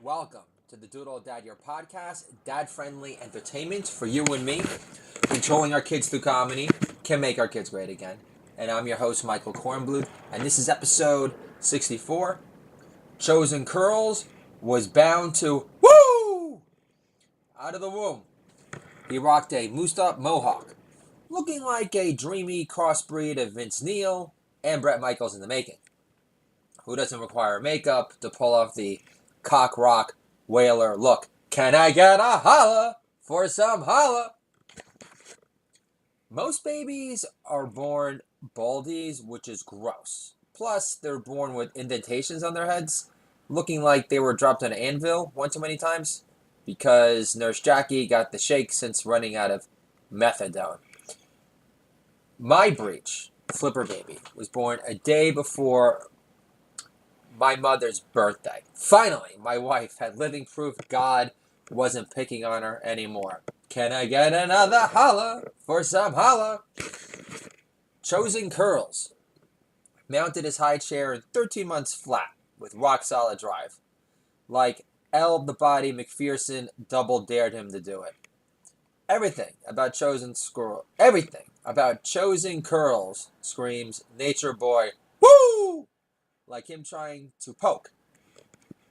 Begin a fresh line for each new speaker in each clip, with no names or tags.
Welcome to the Doodle Dad Your podcast, dad-friendly entertainment for you and me. Controlling our kids through comedy can make our kids great again. And I'm your host, Michael Kornbluth, and this is episode 64. Chosen Curls was bound to woo! Out of the womb, he rocked a moosed-up mohawk, looking like a dreamy crossbreed of Vince Neil and Bret Michaels in the making. Who doesn't require makeup to pull off the cock rock whaler look? Can I get a holla for some holla? Most babies are born baldies, which is gross. Plus, they're born with indentations on their heads, looking like they were dropped on an anvil one too many times, because Nurse Jackie got the shake since running out of methadone. My breech, Flipper Baby, was born a day before my mother's birthday. Finally, my wife had living proof God wasn't picking on her anymore. Can I get another holla for some holla? Chosen Curls mounted his high chair in 13 months flat with rock solid drive. Like L the Body McPherson double dared him to do it. Everything about Chosen Curls screams nature boy. Woo! Like him trying to poke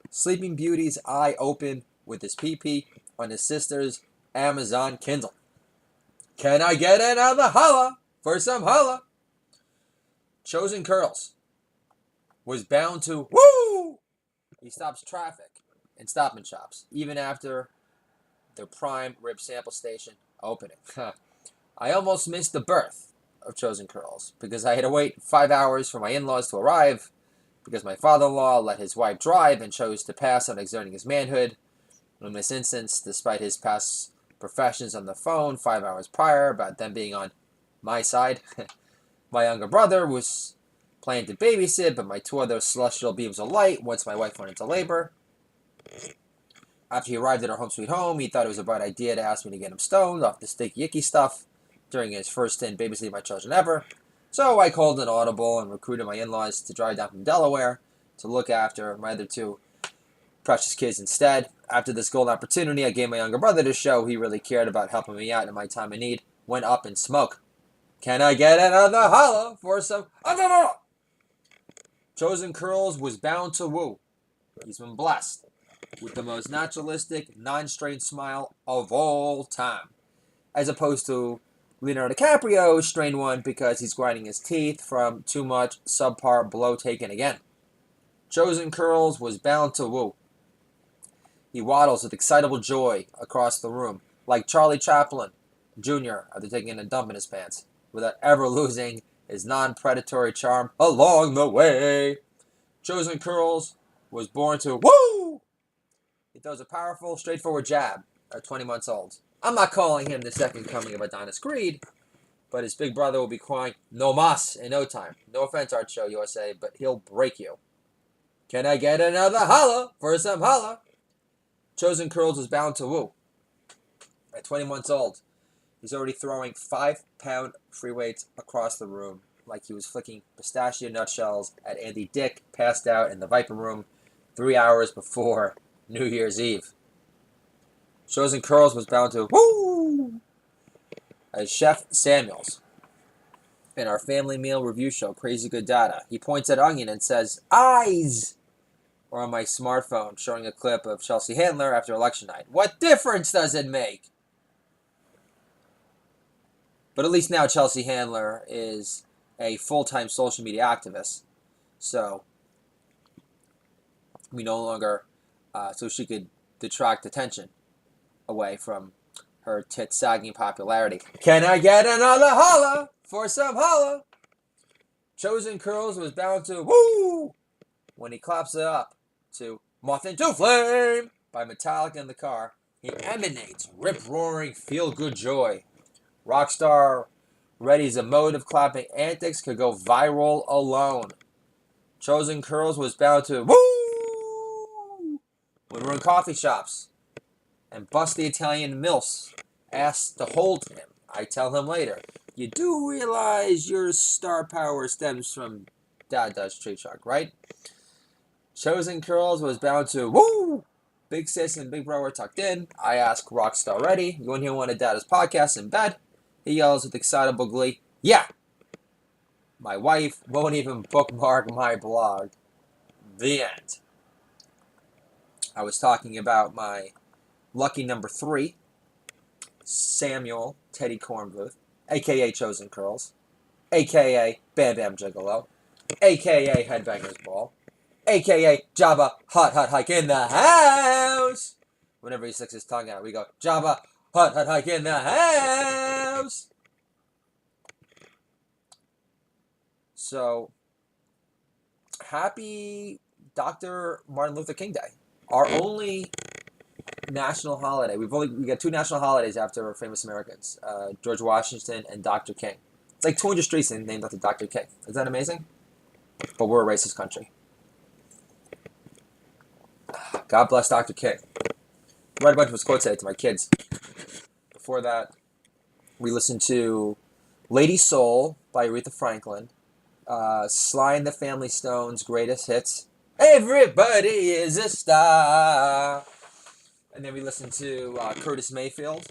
Sleeping Beauty's eye open with his pee-pee on his sister's Amazon Kindle. Can I get another holla for some holla? Chosen Curls was bound to woo! He stops traffic in Stop and Shops, even after the prime rib sample station opening. I almost missed the birth of Chosen Curls because I had to wait 5 hours for my in-laws to arrive, because my father-in-law let his wife drive and chose to pass on exerting his manhood. In this instance, despite his past professions on the phone 5 hours prior about them being on my side, my younger brother was planning to babysit, but my two other celestial beams of light once my wife went into labor. After he arrived at our home sweet home, he thought it was a bright idea to ask me to get him stoned off the sticky icky stuff during his first 10 babysitting my children ever. So I called an audible and recruited my in-laws to drive down from Delaware to look after my other two precious kids instead. After this golden opportunity, I gave my younger brother to show he really cared about helping me out in my time of need. Went up in smoke. Can I get another holla for some... Chosen Curls was bound to woo. He's been blessed with the most naturalistic, non-strained smile of all time, as opposed to Leonardo DiCaprio's strained one because he's grinding his teeth from too much subpar blow taken again. Chosen Curls was bound to woo. He waddles with excitable joy across the room, like Charlie Chaplin Jr. after taking a dump in his pants, without ever losing his non-predatory charm along the way. Chosen Curls was born to woo! He throws a powerful, straightforward jab at 20 months old. I'm not calling him the second coming of Adonis Creed, but his big brother will be crying no mas in no time. No offense, Art Show USA, but he'll break you. Can I get another holla for some holla? Chosen Curls was bound to woo. At 20 months old, he's already throwing 5-pound free weights across the room like he was flicking pistachio nutshells at Andy Dick passed out in the Viper Room 3 hours before New Year's Eve. Chosen Curls was bound to woo! As Chef Samuels in our family meal review show, Crazy Good Data, he points at Onion and says, eyes! Or on my smartphone, showing a clip of Chelsea Handler after election night. What difference does it make? But at least now Chelsea Handler is a full-time social media activist. So we no longer, so she could detract attention away from her tit-sagging popularity. Can I get another holla for some holla? Chosen Curls was bound to woo when he claps it up to Moth into Flame by Metallica in the car. He emanates rip-roaring, feel-good joy. Rockstar Reddy's emotive clapping antics could go viral alone. Chosen Curls was bound to woo when we're in coffee shops and busty Italian milfs asked to hold him. I tell him later, you do realize your star power stems from Dad Does Tree Truck, right? Chosen Curls was bound to woo Big sis and big bro are tucked in. I ask Rockstar ready. You want to hear one of Dada's podcasts in bed? He yells with excitable glee, yeah! My wife won't even bookmark my blog. The end. I was talking about my lucky number 3, Samuel Teddy Cornbluth, a.k.a. Chosen Curls, a.k.a. Bam Bam Gigolo, a.k.a. Headbangers Ball, a.k.a. Jabba Hut Hut Hike in the house. Whenever he sticks his tongue out, we go, Jabba Hut Hut Hike in the house. So, happy Dr. Martin Luther King Day. Our only national holiday. We got 2 national holidays after famous Americans, George Washington and Dr. King. It's like 200 streets named after Dr. King. Is that amazing? But we're a racist country. God bless Dr. King. I read a bunch of his quotes today to my kids. Before that, we listened to Lady Soul by Aretha Franklin, Sly and the Family Stone's greatest hits, Everybody is a Star. And then we listened to Curtis Mayfield,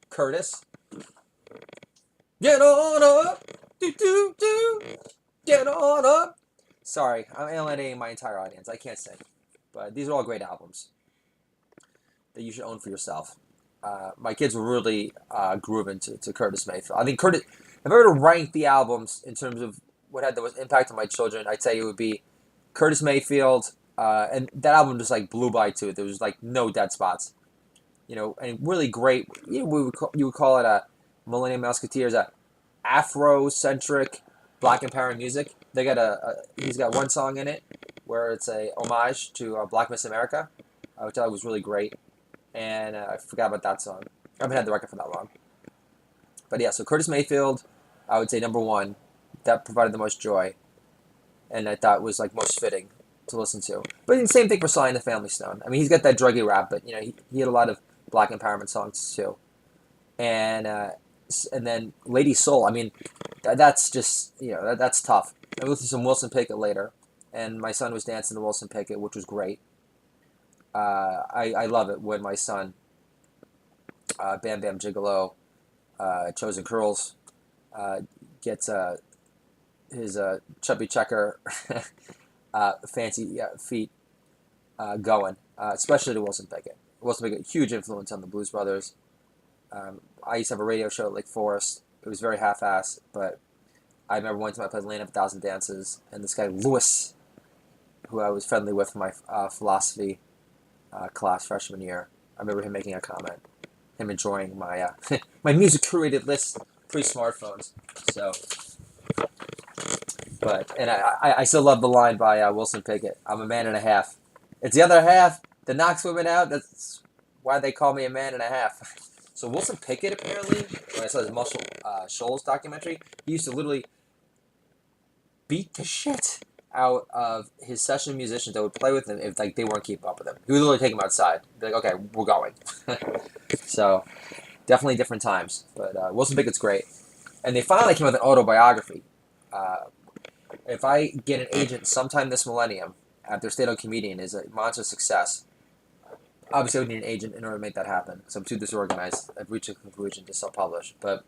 Curtis. Get on up, do do do, get on up. Sorry, I'm alienating my entire audience. I can't sing, but these are all great albums that you should own for yourself. My kids were really grooving to Curtis Mayfield. I think Curtis. If I were to rank the albums in terms of what had the most impact on my children, I'd say it would be Curtis Mayfield, and that album just like blew by too. There was like no dead spots, and really great. You would call it a Millennium Musketeers, a Afro-centric Black empowering music. They got he's got one song in it where it's a homage to Black Miss America, which I thought was really great. And I forgot about that song. I haven't had the record for that long. But yeah, so Curtis Mayfield, I would say number 1. That provided the most joy, and I thought was like most fitting to listen to. But the same thing for Sly and the Family Stone. I mean, he's got that druggy rap, but he had a lot of Black empowerment songs too. And then Lady Soul. I mean, that's just that's tough. I listened to some Wilson Pickett later, and my son was dancing to Wilson Pickett, which was great. I love it when my son, Bam Bam Gigolo, Chosen Curls, gets his chubby checker fancy feet going, especially to Wilson Pickett. Wilson Pickett, huge influence on the Blues Brothers. I used to have a radio show at Lake Forest. It was very half-assed, but I remember one time I played Land of a Thousand Dances, and this guy, Lewis, who I was friendly with in my philosophy class freshman year, I remember him making a comment, him enjoying my my music curated list pre-smartphones. So, and I still love the line by Wilson Pickett, I'm a man and a half. It's the other half that knocks women out. That's why they call me a man and a half. So Wilson Pickett, apparently, when I saw his Muscle Shoals documentary, he used to literally beat the shit out of his session musicians that would play with him if they weren't keeping up with him. He would literally take them outside. Be like, okay, we're going. So definitely different times. But Wilson Pickett's great. And they finally came out with an autobiography. If I get an agent sometime this millennium after Stand-Up Comedian is a monster success, obviously I would need an agent in order to make that happen because I'm too disorganized. I've reached a conclusion to self-publish. But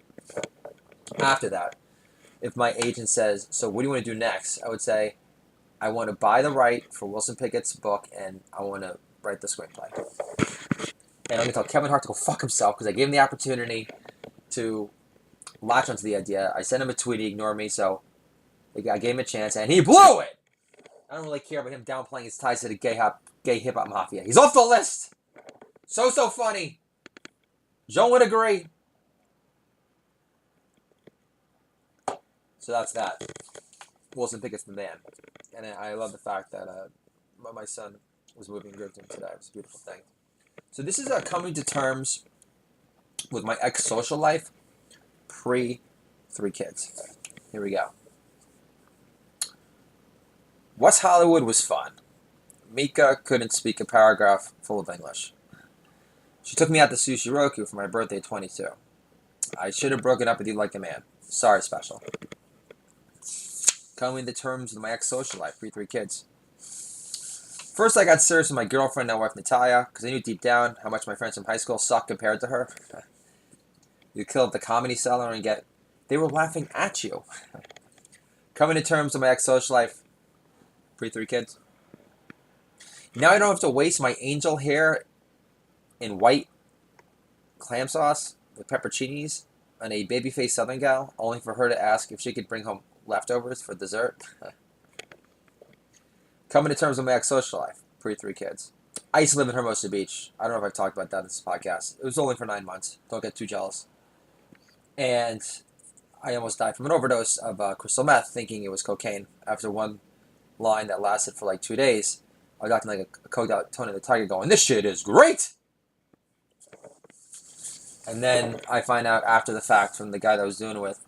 after that, if my agent says, so what do you want to do next? I would say, I want to buy the right for Wilson Pickett's book, and I want to write the screenplay. And I'm going to tell Kevin Hart to go fuck himself because I gave him the opportunity to latch onto the idea. I sent him a tweet, he ignored me, so I gave him a chance, and he blew it! I don't really care about him downplaying his ties to the gay hip-hop mafia. He's off the list! So funny. Jean would agree. So that's that. Wilson Pickett's the man. And I love the fact that my son was moving good to him today. It was a beautiful thing. So this is coming to terms with my ex-social life pre-3 kids. Here we go. West Hollywood was fun. Mika couldn't speak a paragraph full of English. She took me out to Sushi Roku for my birthday at 22. I should have broken up with you like a man. Sorry, special. Coming to terms with my ex-social life, pre-3 kids. First, I got serious with my girlfriend, now wife Natalia, because I knew deep down how much my friends from high school suck compared to her. You kill at the comedy cellar and get, they were laughing at you. Coming to terms with my ex-social life, Pre-3 kids. Now I don't have to waste my angel hair in white clam sauce with pepperoncinis on a babyface Southern gal, only for her to ask if she could bring home leftovers for dessert. Coming to terms with my ex-social life, Pre-3 kids. I used to live in Hermosa Beach. I don't know if I've talked about that in this podcast. It was only for 9 months. Don't get too jealous. And I almost died from an overdose of crystal meth, thinking it was cocaine. After one line that lasted for like 2 days, I was acting like a coked out Tony the Tiger going, "This shit is great!" And then I find out after the fact from the guy that I was doing it with,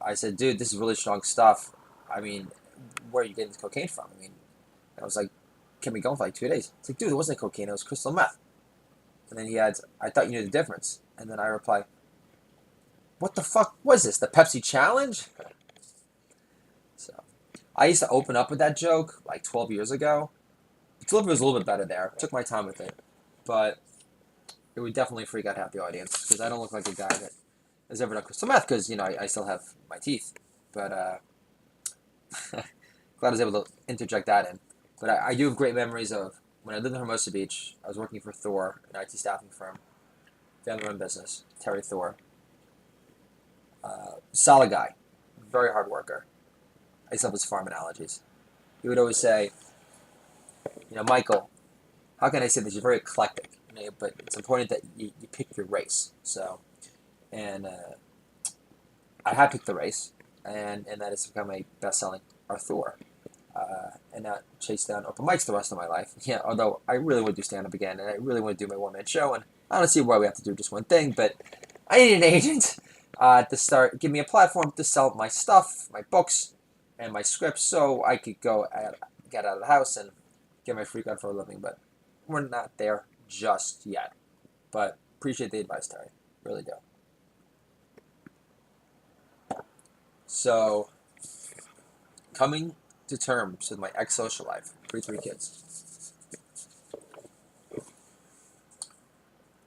I said, "Dude, this is really strong stuff. I mean, where are you getting this cocaine from?" I mean, I was like, "Kept me going for like 2 days." It's like, "Dude, it wasn't cocaine, it was crystal meth." And then he adds, "I thought you knew the difference." And then I reply, "What the fuck was this? The Pepsi challenge?" So I used to open up with that joke like 12 years ago. The delivery was a little bit better there. Took my time with it. But it would definitely freak out half the audience because I don't look like a guy that has ever done crystal meth because, I still have my teeth. But glad I was able to interject that in. But I do have great memories of when I lived in Hermosa Beach. I was working for Thor, an IT staffing firm, family-run business, Terry Thor. Solid guy, very hard worker. I used to love his farm analogies. He would always say, "Michael, how can I say this? You're very eclectic, but it's important that you pick your race." So, and I had picked the race, and that has become a best-selling Arthur. And not chase down open mics the rest of my life. Yeah, although I really want to do stand-up again, and I really want to do my one-man show, and I don't see why we have to do just one thing, but I need an agent to give me a platform to sell my stuff, my books, and my scripts, so I could get out of the house and get my freak on for a living. But we're not there just yet. But appreciate the advice, Terry. Really do. So, coming to terms with my ex-social life, Pre-3 kids.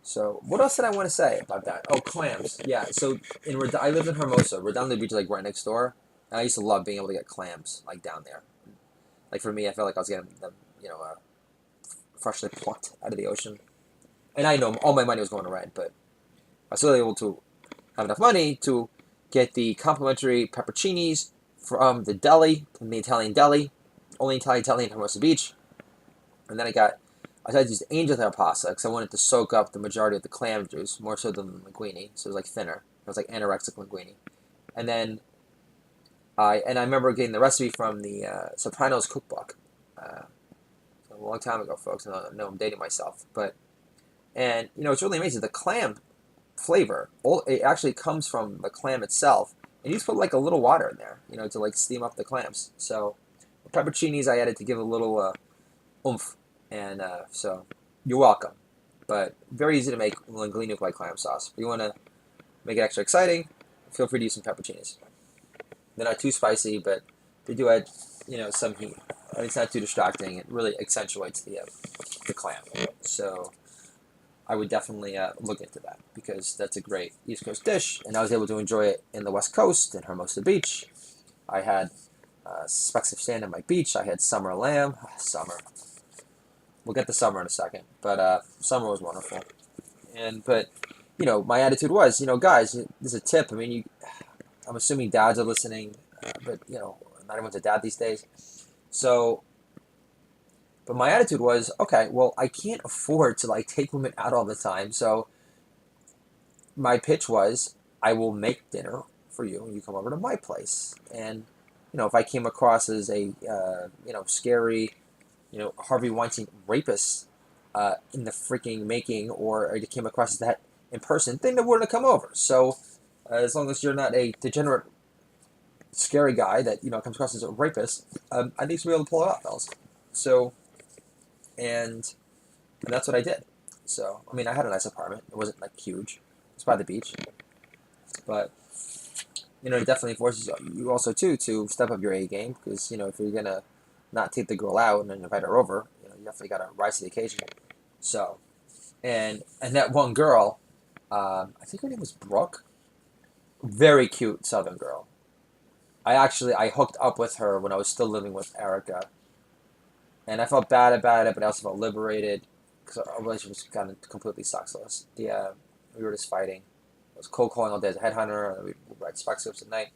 So, what else did I want to say about that? Oh, clams. Yeah, so I lived in Hermosa. Redondo Beach is like right next door. And I used to love being able to get clams like down there. Like for me, I felt like I was getting them, freshly plucked out of the ocean. And I know all my money was going to rent, but I was still able to have enough money to get the complimentary pepperoncinis from the deli, from the Italian deli, only Italian deli in Hermosa Beach. And then I decided to use angel hair pasta because I wanted to soak up the majority of the clam juice, more so than the linguine, so it was like thinner. It was like anorexic linguine. And then I remember getting the recipe from the Sopranos cookbook. A long time ago, folks. I know I'm dating myself, and it's really amazing. The clam flavor, it actually comes from the clam itself, and you just put like a little water in there, to like steam up the clams. So the pepperoncinis I added to give a little oomph, and so you're welcome. But very easy to make linguine with clam sauce. If you want to make it extra exciting, feel free to use some pepperoncinis. They're not too spicy, but they do add, some heat. And it's not too distracting. It really accentuates the clam. So I would definitely look into that because that's a great East Coast dish, and I was able to enjoy it in the West Coast in Hermosa Beach. I had specks of sand on my beach. I had summer lamb. Summer. We'll get to summer in a second, but summer was wonderful. But my attitude was, guys, this is a tip. I mean, I'm assuming dads are listening, but not everyone's a dad these days. So, but my attitude was, okay, well, I can't afford to like take women out all the time. So my pitch was, I will make dinner for you, and you come over to my place. And if I came across as a scary, Harvey Weinstein rapist in the freaking making, or I came across as that in person, then they wouldn't come over. So as long as you're not a degenerate, scary guy that comes across as a rapist, I think you'll be able to pull it off, fellas. So, and that's what I did. So, I mean, I had a nice apartment. It wasn't like huge. It's by the beach, but it definitely forces you also too to step up your A game because if you're gonna not take the girl out and then invite her over, you definitely got to rise to the occasion. So, and that one girl, I think her name was Brooke. Very cute Southern girl. I hooked up with her when I was still living with Erica, and I felt bad about it, but I also felt liberated because our relationship was kind of completely suckless. We were just fighting. I was cold calling all day as a headhunter, and we would write spec scripts at night.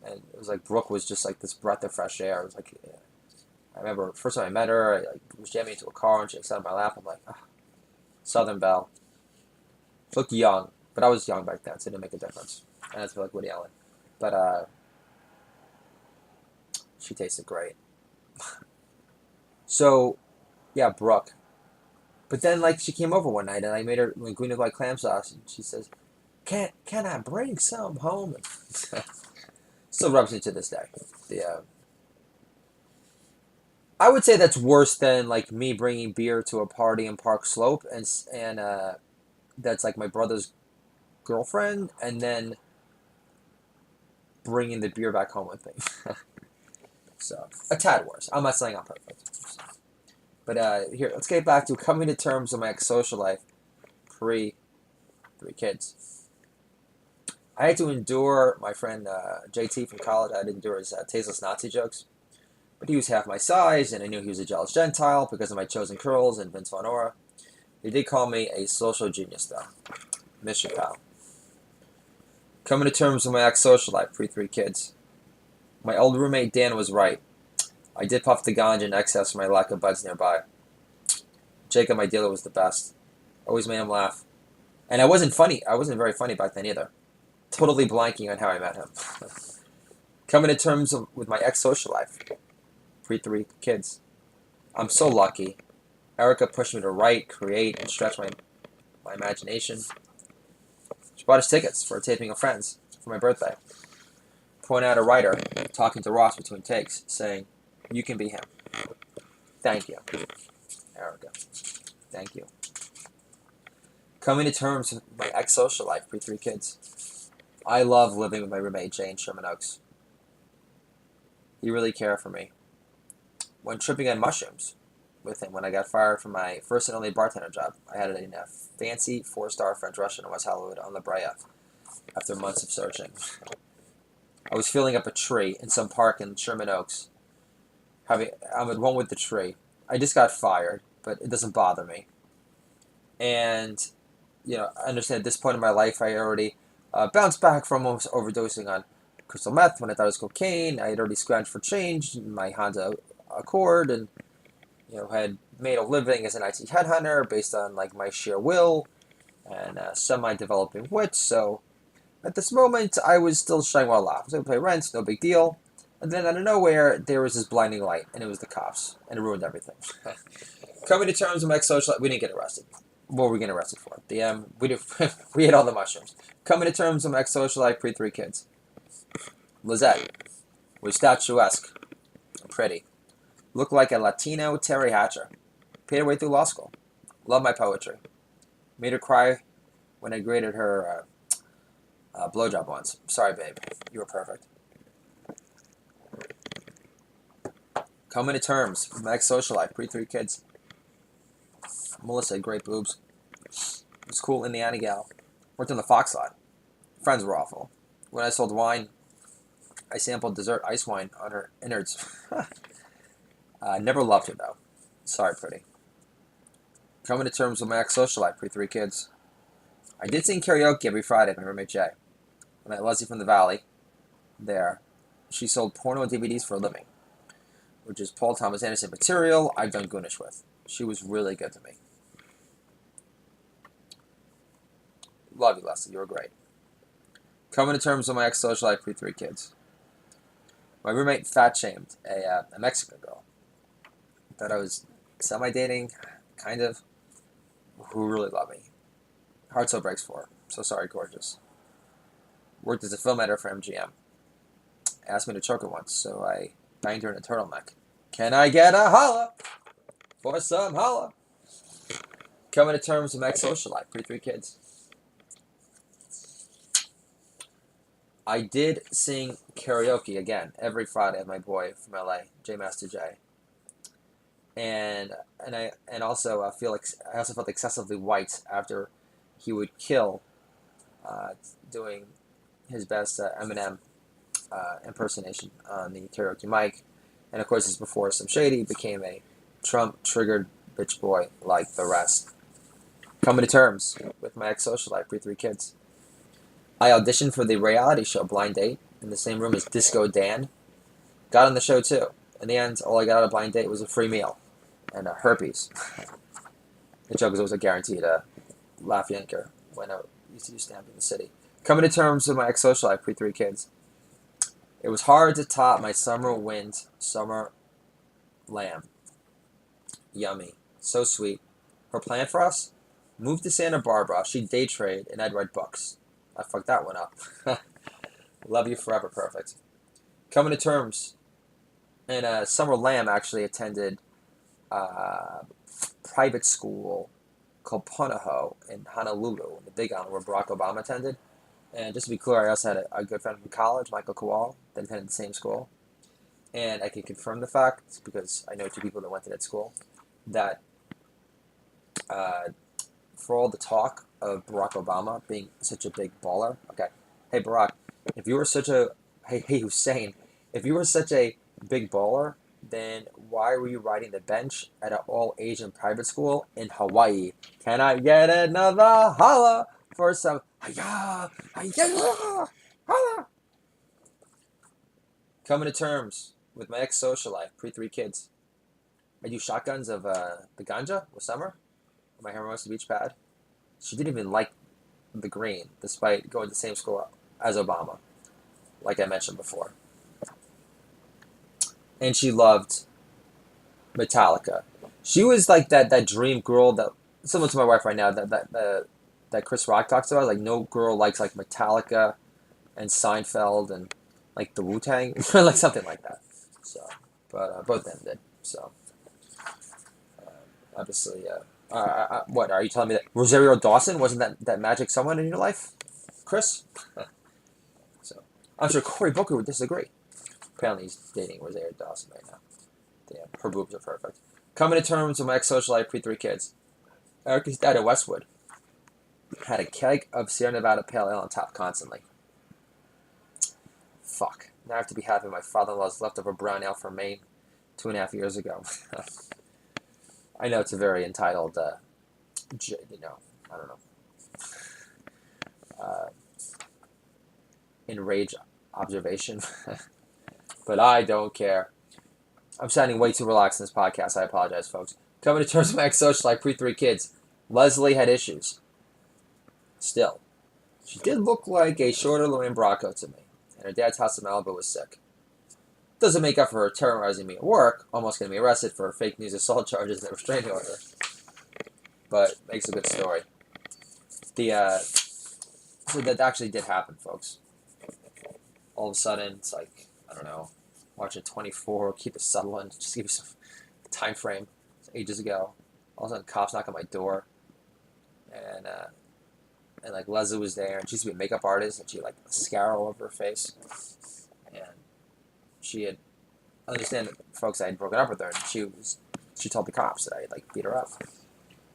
And it was like Brooke was just like this breath of fresh air. It was like, yeah. I remember first time I met her, I was jamming into a car and she sat on my lap. I'm like, Southern Belle. She looked young, but I was young back then, so it didn't make a difference. And that's like Woody Allen. But she tasted great. So, yeah, Brooke. But then, like, she came over one night and I made her linguine like clam sauce, and she says, "Can I bring some home?" Still rubs me to this day. Yeah, I would say that's worse than like me bringing beer to a party in Park Slope, and that's like my brother's girlfriend, and then bringing the beer back home with me. So a tad worse. I'm not saying I'm perfect. But here, let's get back to coming to terms with my ex-social life pre 3 kids. I had to endure my friend JT from college. I had to endure his tasteless Nazi jokes. But he was half my size, and I knew he was a jealous Gentile because of my chosen curls and Vince Von Aura. He did call me a social genius, though. Miss you, pal. Coming to terms with my ex-social life pre-3 kids. My old roommate Dan was right. I did puff the ganja in excess for my lack of buds nearby. Jacob, my dealer, was the best. Always made him laugh. And I wasn't funny. I wasn't very funny back then either. Totally blanking on how I met him. Coming to terms with my ex-social life. Pre-3 kids. I'm so lucky. Erica pushed me to write, create, and stretch my imagination. She bought us tickets for a taping of Friends for my birthday. Point out a writer talking to Ross between takes, saying, "You can be him." Thank you, Erica. Thank you. Coming to terms with my ex-social life pre-3 kids. I love living with my roommate Jay in Sherman Oaks. He really cared for me. When tripping on mushrooms with him when I got fired from my first and only bartender job, I had a fancy 4-star French restaurant in West Hollywood on La Brea after months of searching. I was filling up a tree in some park in Sherman Oaks. I'm at one with the tree. I just got fired, but it doesn't bother me. And, I understand at this point in my life, I already bounced back from almost overdosing on crystal meth when I thought it was cocaine. I had already scrounged for change in my Honda Accord and, had made a living as an IT headhunter based on, like, my sheer will and semi-developing wit. So at this moment, I was still showing well off. I was able to pay rent, no big deal. And then out of nowhere, there was this blinding light, and it was the cops, and it ruined everything. Coming to terms with my ex-social life, we didn't get arrested. What were we getting arrested for? We ate all the mushrooms. Coming to terms with my ex-social life pre-3 kids. Lizette was statuesque and pretty. Looked like a Latino Terry Hatcher. Paid her way through law school. Loved my poetry. Made her cry when I graded her blowjob once. Sorry, babe. You were perfect. Coming to terms with my ex-social life pre-3 kids. Melissa had great boobs. Was cool Indiana gal. Worked on the Fox lot. Friends were awful. When I sold wine, I sampled dessert ice wine on her innards. Never loved her, though. Sorry, pretty. Coming to terms with my ex-social life pre-3 kids. I did sing karaoke every Friday with my roommate Jay. I met Leslie from the Valley. There. She sold porno DVDs for a living, which is Paul Thomas Anderson material I've done Goonish with. She was really good to me. Love you, Leslie. You were great. Coming to terms with my ex-social life pre-3 kids. My roommate fat-shamed a Mexican girl that I was semi-dating, kind of, who really loved me. Heart so breaks for her. So sorry, gorgeous. Worked as a film editor for MGM. Asked me to choke her once, so I banged her in a turtleneck. Can I get a holla for some holla? Coming to terms with my ex-social life pre-3 kids. I did sing karaoke again every Friday with my boy from LA, J Master J. And also I also felt excessively white after he would kill doing his best Eminem impersonation on the karaoke mic. And of course, this before some shady became a Trump-triggered bitch boy like the rest. Coming to terms with my ex-socialite, Pre-3 kids. I auditioned for the reality show Blind Date in the same room as Disco Dan. Got on the show too. In the end, all I got out of Blind Date was a free meal and herpes. The joke was always a guaranteed laugh yanker when I used to do stand-up in the city. Coming to terms with my ex-socialite, Pre-3 kids. It was hard to top my summer wind, summer lamb. Yummy. So sweet. Her plan for us? Move to Santa Barbara, she'd day trade, and I'd write books. I fucked that one up. Love you forever, perfect. Coming to terms. And Summer Lamb actually attended private school called Punahou in Honolulu, in the Big Island, where Barack Obama attended. And just to be clear, I also had a good friend from college, Michael Kowal, that attended the same school. And I can confirm the fact, because I know two people that went to that school, that for all the talk of Barack Obama being such a big baller, okay, hey Barack, if you were such a, hey Hussein, if you were such a big baller, then why were you riding the bench at an all-Asian private school in Hawaii? Can I get another holla for some hiya, hiya, holla? Coming to terms with my ex-socialite, Pre-3 kids. I do shotguns of the ganja with Summer on my Hermosa Beach pad. She didn't even like the green, despite going to the same school as Obama, like I mentioned before. And she loved Metallica. She was like that dream girl that, similar to my wife right now, that Chris Rock talks about. Like no girl likes like Metallica and Seinfeld and like the Wu-Tang, like something like that. So, but both of them did. So, obviously, what are you telling me that Rosario Dawson wasn't that magic someone in your life, Chris? So, I'm sure Cory Booker would disagree. Apparently, he's dating Rosario Dawson right now. Damn, her boobs are perfect. Coming to terms with my ex-socialite, Pre-3 kids. Erica's dad at Westwood had a keg of Sierra Nevada Pale Ale on top constantly. Fuck. Now I have to be having my father-in-law's leftover brown ale from Maine 2.5 years ago. I know it's a very entitled, I don't know, enraged observation, but I don't care. I'm sounding way too relaxed in this podcast. I apologize, folks. Coming to terms with my ex-socialite, Pre-3 kids. Leslie had issues. Still, she did look like a shorter Lorraine Bracco to me, and her dad's house in Malibu was sick. Doesn't make up for her terrorizing me at work, almost getting me arrested for fake news assault charges and a restraining order, but makes a good story. So that actually did happen, folks. All of a sudden, it's like, I don't know, watching 24, Keep It Sutherland, just give you some time frame. It's ages ago. All of a sudden, cops knock on my door, and like Leslie was there, and she used to be a makeup artist, and she had like mascara all over her face, and she had, understand, folks, I had broken up with her, and she told the cops that I had like beat her up.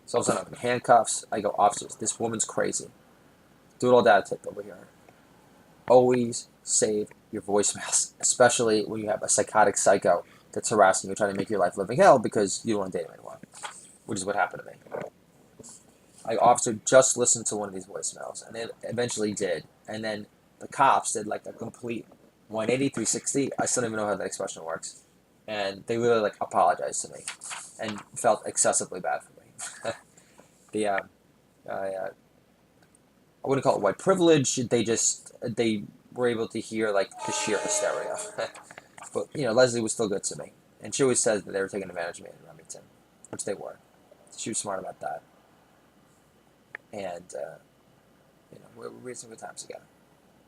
So all of a sudden, I'm in handcuffs. I go, officers, this woman's crazy. Do it all dad tip over here. Always save your voicemails, especially when you have a psychotic psycho that's harassing you, trying to make your life living hell because you don't want to date him anymore, which is what happened to me. Officer just listened to one of these voicemails, and they eventually did. And then the cops did like a complete 180, 360. I still don't even know how that expression works. And they literally like apologized to me and felt excessively bad for me. I wouldn't call it white privilege. They were able to hear like the sheer hysteria. But Leslie was still good to me, and she always said that they were taking advantage of me in Remington, which they were. She was smart about that. And we had some good times together.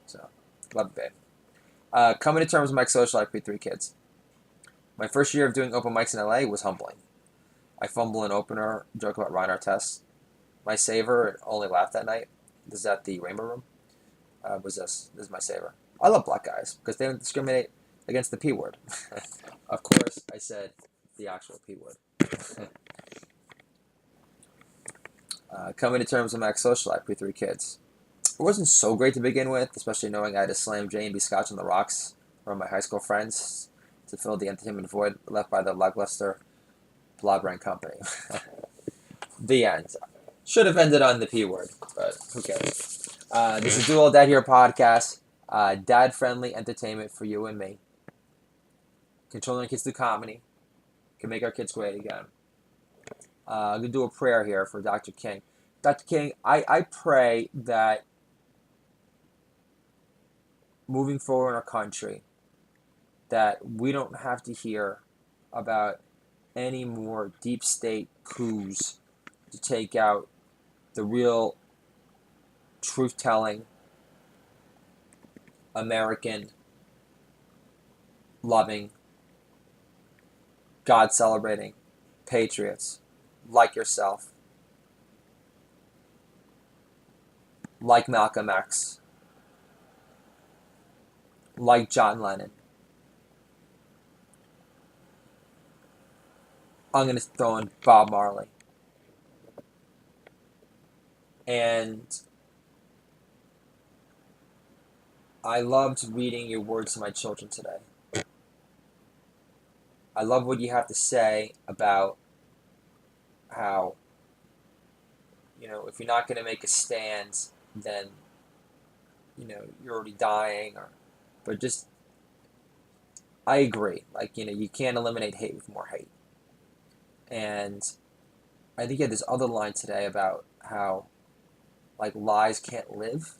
So, love it, babe. Coming to terms with my socialite Pre-3 kids. My first year of doing open mics in LA was humbling. I fumble an opener, joke about Ron Artest. My saver, and only laughed that night, this is at the Rainbow Room, was this. This is my saver. I love black guys because they don't discriminate against the P word. Of course, I said the actual P word. Coming to terms with Max Social Life, Pre-3 kids. It wasn't so great to begin with, especially knowing I had to slam J and B Scotch on the rocks from my high school friends to fill the entertainment void left by the lackluster Blob Brand Company. The end. Should have ended on the P word, but who cares? This is Do All Dad Here podcast. Dad-friendly entertainment for you and me. Controlling our kids through comedy. Can make our kids great again. I'm going to do a prayer here for Dr. King. Dr. King, I pray that moving forward in our country, that we don't have to hear about any more deep state coups to take out the real truth-telling, American, loving, God-celebrating patriots like yourself, like Malcolm X, like John Lennon. I'm going to throw in Bob Marley. And I loved reading your words to my children today. I love what you have to say about how, if you're not going to make a stand, then, you're already dying. But just, I agree. Like, you can't eliminate hate with more hate. And I think you had this other line today about how, like, lies can't live.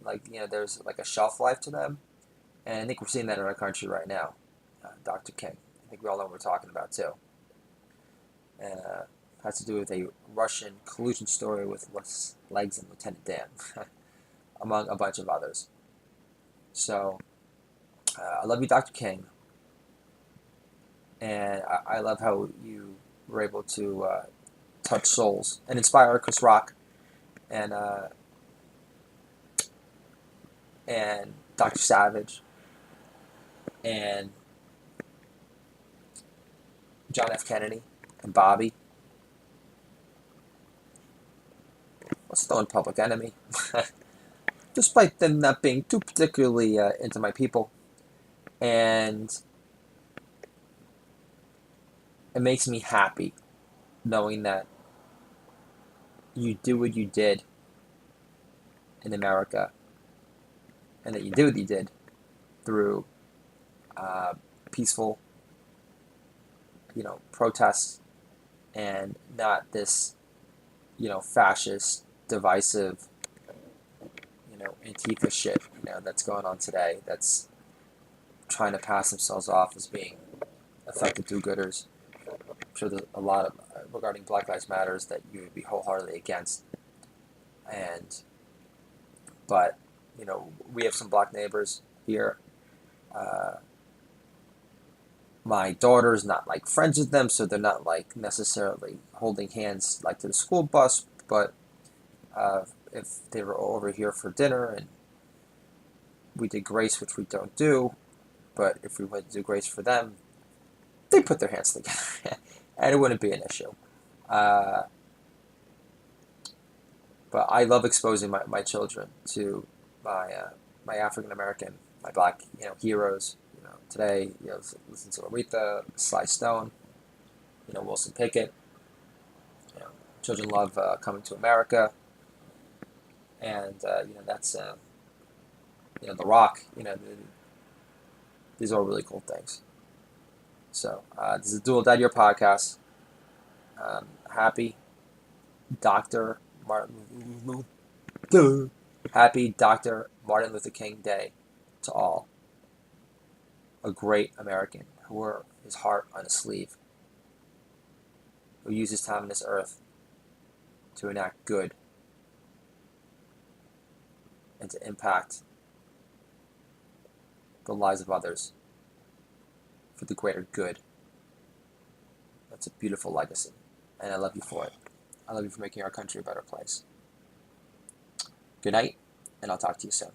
Like, there's like a shelf life to them. And I think we're seeing that in our country right now, Dr. King. I think we all know what we're talking about, too. And has to do with a Russian collusion story with Les Legs and Lieutenant Dan, among a bunch of others. So, I love you, Dr. King. And I love how you were able to touch souls and inspire Chris Rock and Dr. Savage and John F. Kennedy and Bobby. Let's throw in Public Enemy. Despite them not being too particularly into my people. And it makes me happy knowing that you do what you did in America and that you did what you did through peaceful, protests and not this, fascist, divisive, Antifa shit, that's going on today, that's trying to pass themselves off as being effective do-gooders. I'm sure there's a lot of, regarding Black Lives Matters, that you would be wholeheartedly against. But, we have some black neighbors here. My daughter's not like friends with them, so they're not like necessarily holding hands like to the school bus, but if they were over here for dinner and we did grace, which we don't do, but if we went to do grace for them, they put their hands together and it wouldn't be an issue. But I love exposing my children to my African American, my black heroes. Today, listen to Aretha, Sly Stone, Wilson Pickett. Children love Coming to America, and that's The Rock. These are all really cool things. So this is Dual Dad Your podcast. Happy Dr. Happy Dr. Martin Luther King Day to all. A great American who wore his heart on his sleeve, who used his time on this earth to enact good and to impact the lives of others for the greater good. That's a beautiful legacy, and I love you for it. I love you for making our country a better place. Good night, and I'll talk to you soon.